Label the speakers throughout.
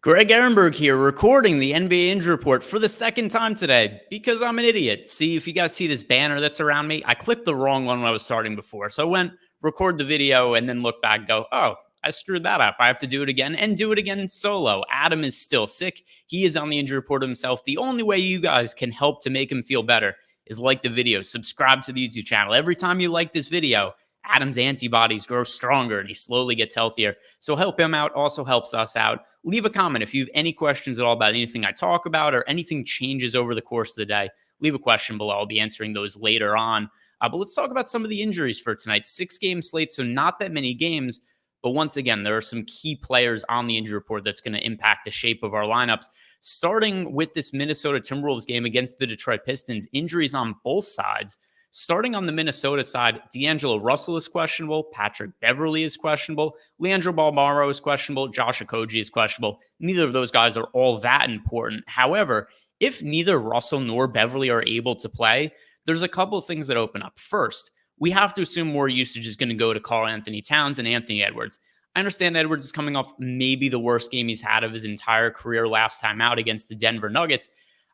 Speaker 1: Greg Ehrenberg here, recording the NBA Injury Report for the second time today because I'm an idiot. See, if you guys see this banner that's around me, I clicked the wrong one when I was starting before. So I went, record the video, and then look back and go, oh, I screwed that up. I have to do it again and do it again solo. Adam is still sick. He is on the injury report himself. The only way you guys can help to make him feel better is like the video, subscribe to the YouTube channel. Every time you like this video, Adam's antibodies grow stronger and he slowly gets healthier. So help him out, also helps us out. Leave a comment if you have any questions at all about anything I talk about or anything changes over the course of the day. Leave a question below. I'll be answering those later on. But let's talk about some of the injuries for tonight. 6-game slate, so not that many games. But once again, there are some key players on the injury report that's going to impact the shape of our lineups. Starting with this Minnesota Timberwolves game against the Detroit Pistons, injuries on both sides. Starting on the Minnesota side, D'Angelo Russell is questionable. Patrick Beverley is questionable. Leandro Balmaro is questionable. Josh Okogie is questionable. Neither of those guys are all that important. However, if neither Russell nor Beverley are able to play, there's a couple of things that open up. First, we have to assume more usage is going to go to Karl-Anthony Towns and Anthony Edwards. I understand Edwards is coming off maybe the worst game he's had of his entire career last time out against the Denver Nuggets.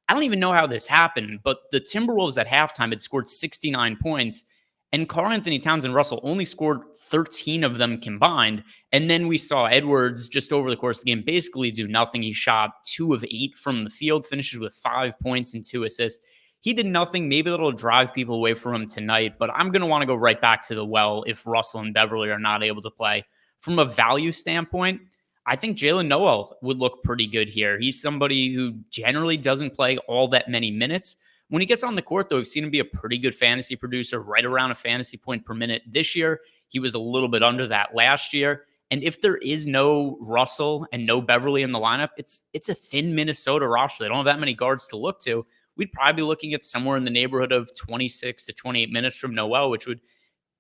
Speaker 1: I don't even know how this happened, but the Timberwolves at halftime had scored 69 points, and Karl-Anthony Towns and Russell only scored 13 of them combined. And then we saw Edwards just over the course of the game basically do nothing. He shot 2 of 8 from the field, finishes with 5 points and 2 assists. He did nothing. Maybe that'll drive people away from him tonight, but I'm going to want to go right back to the well if Russell and Beverley are not able to play. From a value standpoint, I think Jalen Noel would look pretty good here. He's somebody who generally doesn't play all that many minutes. When he gets on the court, though, we've seen him be a pretty good fantasy producer, right around a fantasy point per minute this year. He was a little bit under that last year. And if there is no Russell and no Beverley in the lineup, it's a thin Minnesota roster. They don't have that many guards to look to. We'd probably be looking at somewhere in the neighborhood of 26 to 28 minutes from Noel, which would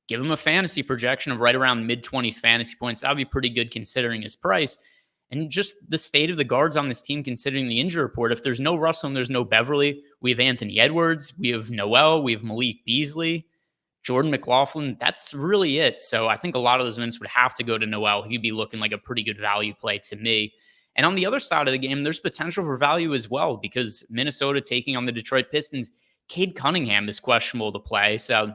Speaker 1: give him a fantasy projection of right around mid-20s fantasy points. That would be pretty good considering his price. And just the state of the guards on this team, considering the injury report, if there's no Russell and there's no Beverley, we have Anthony Edwards, we have Noel, we have Malik Beasley, Jordan McLaughlin. That's really it. So I think a lot of those minutes would have to go to Noel. He'd be looking like a pretty good value play to me. And on the other side of the game, there's potential for value as well because Minnesota taking on the Detroit Pistons, Cade Cunningham is questionable to play. So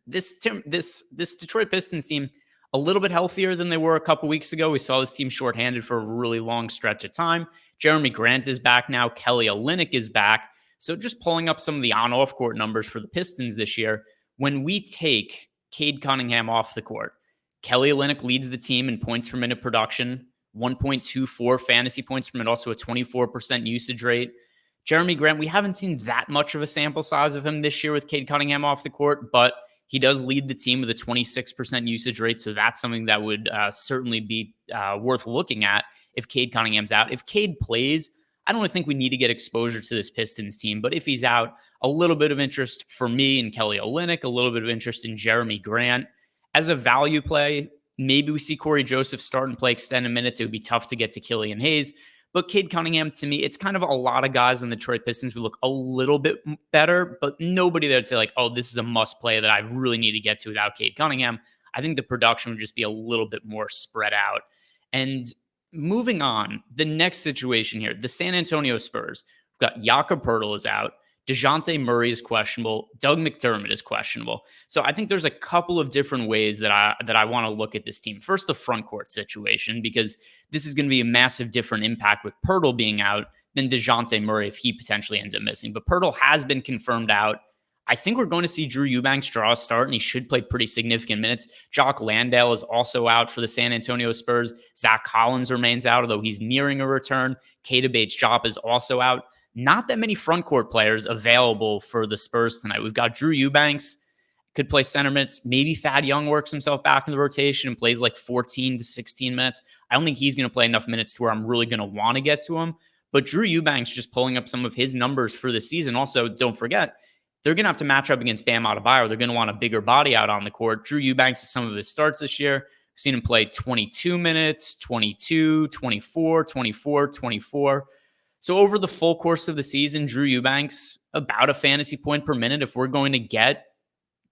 Speaker 1: this Detroit Pistons team, a little bit healthier than they were a couple weeks ago. We saw this team shorthanded for a really long stretch of time. Jeremy Grant is back now. Kelly Olynyk is back. So just pulling up some of the on-off court numbers for the Pistons this year, when we take Cade Cunningham off the court, Kelly Olynyk leads the team in points per minute production, 1.24 fantasy points per minute, also a 24% usage rate. Jeremy Grant, we haven't seen that much of a sample size of him this year with Cade Cunningham off the court, but he does lead the team with a 26% usage rate, so that's something that would certainly be worth looking at if Cade Cunningham's out. If Cade plays, I don't really think we need to get exposure to this Pistons team, but if he's out, a little bit of interest for me in Kelly Olynyk, a little bit of interest in Jeremy Grant. As a value play, maybe we see Corey Joseph start and play extended minutes. It would be tough to get to Killian Hayes. But Cade Cunningham, to me, it's kind of a lot of guys on the Detroit Pistons who look a little bit better, but nobody that would say like, oh, this is a must play that I really need to get to without Cade Cunningham. I think the production would just be a little bit more spread out. And moving on, the next situation here, the San Antonio Spurs. We've got Jakob Poeltl is out. Dejounte Murray is questionable. Doug McDermott is questionable. So I think there's a couple of different ways that I want to look at this team. First, the front court situation, because this is going to be a massive different impact with Poeltl being out than Dejounte Murray if he potentially ends up missing. But Poeltl has been confirmed out. I think we're going to see Drew Eubanks draw a start, and he should play pretty significant minutes. Jock Landale is also out for the San Antonio Spurs. Zach Collins remains out, although he's nearing a return. Keita Bates-Diop is also out. Not that many front court players available for the Spurs tonight. We've got Drew Eubanks, could play center minutes. Maybe Thad Young works himself back in the rotation and plays like 14 to 16 minutes. I don't think he's going to play enough minutes to where I'm really going to want to get to him. But Drew Eubanks just pulling up some of his numbers for the season. Also, don't forget, they're going to have to match up against Bam Adebayo. They're going to want a bigger body out on the court. Drew Eubanks is some of his starts this year. We've seen him play 22 minutes, 22, 24, 24, 24. So over the full course of the season, Drew Eubanks, about a fantasy point per minute. If we're going to get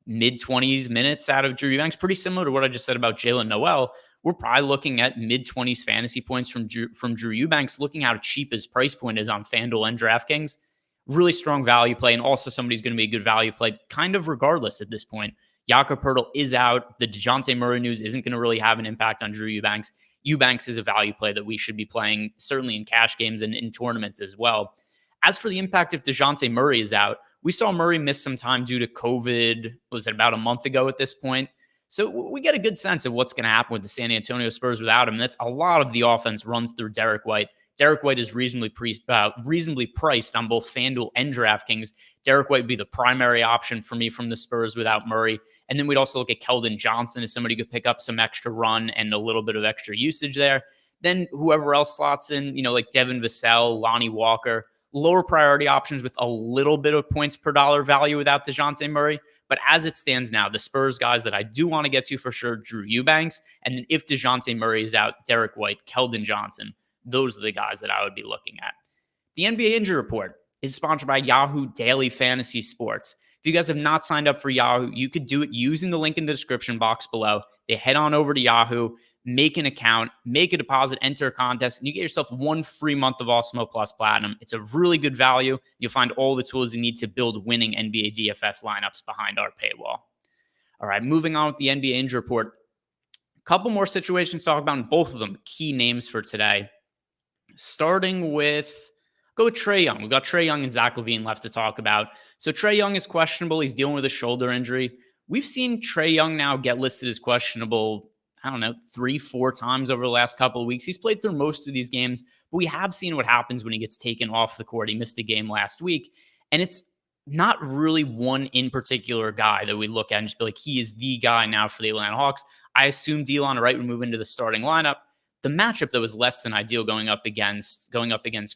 Speaker 1: mid-20s minutes out of Drew Eubanks, pretty similar to what I just said about Jalen Noel, we're probably looking at mid-20s fantasy points from Drew Eubanks, looking how cheap his price point is on FanDuel and DraftKings. Really strong value play, and also somebody's going to be a good value play, kind of regardless at this point. Jakob Poeltl is out. The Dejounte Murray news isn't going to really have an impact on Drew Eubanks. Eubanks is a value play that we should be playing, certainly in cash games and in tournaments as well. As for the impact if Dejounte Murray is out, we saw Murray miss some time due to COVID. Was it about a month ago at this point? So we get a good sense of what's going to happen with the San Antonio Spurs without him. That's a lot of the offense runs through Derek White. Derek White is reasonably priced on both FanDuel and DraftKings. Derek White would be the primary option for me from the Spurs without Murray. And then we'd also look at Keldon Johnson as somebody who could pick up some extra run and a little bit of extra usage there. Then whoever else slots in, like Devin Vassell, Lonnie Walker, lower priority options with a little bit of points per dollar value without Dejounte Murray. But as it stands now, the Spurs guys that I do want to get to for sure, Drew Eubanks. And then if Dejounte Murray is out, Derek White, Keldon Johnson. Those are the guys that I would be looking at. The NBA Injury Report is sponsored by Yahoo Daily Fantasy Sports. If you guys have not signed up for Yahoo, you could do it using the link in the description box below. They head on over to Yahoo, make an account, make a deposit, enter a contest, and you get yourself 1 free month of Awesemo Plus Platinum. It's a really good value. You'll find all the tools you need to build winning NBA DFS lineups behind our paywall. All right, moving on with the NBA Injury Report. A couple more situations to talk about, and both of them key names for today. Starting with, go with Trae Young. We've got Trae Young and Zach LaVine left to talk about. So Trae Young is questionable. He's dealing with a shoulder injury. We've seen Trae Young now get listed as questionable, 3-4 times over the last couple of weeks. He's played through most of these games, but we have seen what happens when he gets taken off the court. He missed a game last week, and it's not really one in particular guy that we look at and just be like, he is the guy now for the Atlanta Hawks. I assume Delon Wright would move into the starting lineup. The matchup that was less than ideal going up against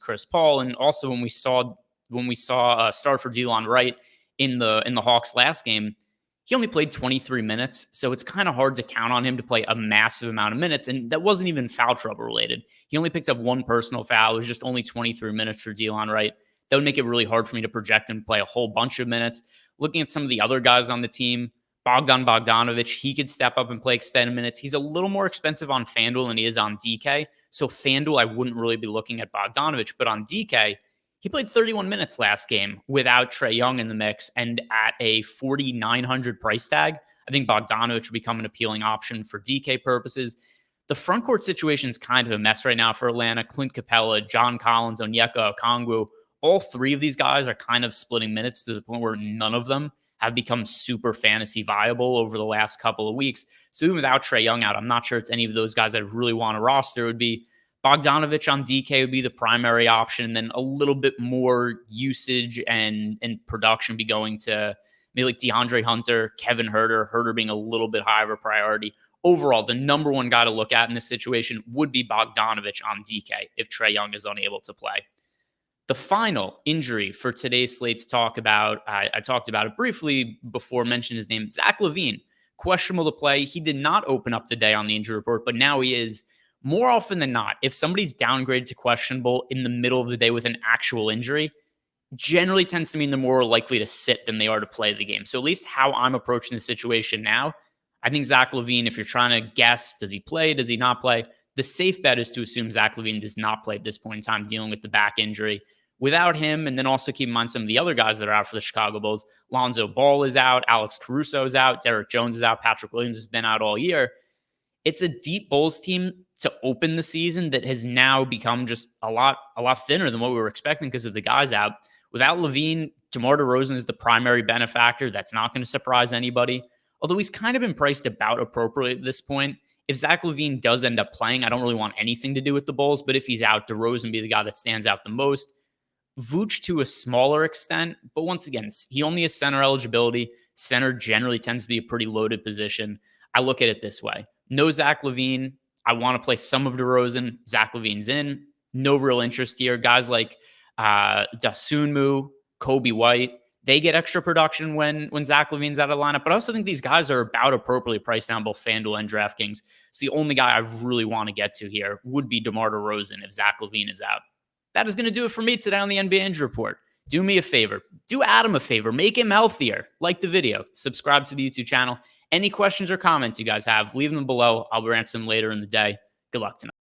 Speaker 1: Chris Paul, and also when we saw a start for Delon Wright in the Hawks last game, he only played 23 minutes, so it's kind of hard to count on him to play a massive amount of minutes, and that wasn't even foul trouble related. He only picked up 1 personal foul. It was just only 23 minutes for Delon Wright. That would make it really hard for me to project him to play a whole bunch of minutes. Looking at some of the other guys on the team, Bogdan Bogdanovic, he could step up and play extended minutes. He's a little more expensive on FanDuel than he is on DK. So FanDuel, I wouldn't really be looking at Bogdanovic. But on DK, he played 31 minutes last game without Trae Young in the mix. And at a $4,900 price tag, I think Bogdanovic would become an appealing option for DK purposes. The front court situation is kind of a mess right now for Atlanta. Clint Capella, John Collins, Onyeka Okongwu, all 3 of these guys are kind of splitting minutes to the point where none of them have become super fantasy viable over the last couple of weeks. So even without Trae Young out, I'm not sure it's any of those guys I really want to roster. It would be Bogdanovic on DK would be the primary option, and then a little bit more usage and production be going to maybe like DeAndre Hunter, Kevin Huerter being a little bit higher of a priority. Overall, the number one guy to look at in this situation would be Bogdanovic on DK if Trae Young is unable to play. The final injury for today's slate to talk about, I talked about it briefly before, mentioned his name, Zach LaVine, questionable to play. He did not open up the day on the injury report, but now he is. More often than not, if somebody's downgraded to questionable in the middle of the day with an actual injury, generally tends to mean they're more likely to sit than they are to play the game. So at least how I'm approaching the situation now, I think Zach LaVine, if you're trying to guess, does he play, does he not play? The safe bet is to assume Zach LaVine does not play at this point in time, dealing with the back injury. Without him, and then also keep in mind some of the other guys that are out for the Chicago Bulls. Lonzo Ball is out, Alex Caruso is out, Derrick Jones is out, Patrick Williams has been out all year. It's a deep Bulls team to open the season that has now become just a lot thinner than what we were expecting because of the guys out. Without LaVine, DeMar DeRozan is the primary benefactor. That's not going to surprise anybody. Although he's kind of been priced about appropriately at this point. If Zach LaVine does end up playing, I don't really want anything to do with the Bulls. But if he's out, DeRozan be the guy that stands out the most. Vooch to a smaller extent, but once again, he only has center eligibility. Center generally tends to be a pretty loaded position. I look at it this way. No Zach LaVine. I want to play some of DeRozan. Zach LaVine's in. No real interest here. Guys like Dosunmu, Kobe White, they get extra production when Zach LaVine's out of the lineup. But I also think these guys are about appropriately priced down both FanDuel and DraftKings. So the only guy I really want to get to here would be DeMar DeRozan if Zach LaVine is out. That is going to do it for me today on the NBA Injury Report. Do me a favor. Do Adam a favor. Make him healthier. Like the video. Subscribe to the YouTube channel. Any questions or comments you guys have, leave them below. I'll answer them later in the day. Good luck tonight.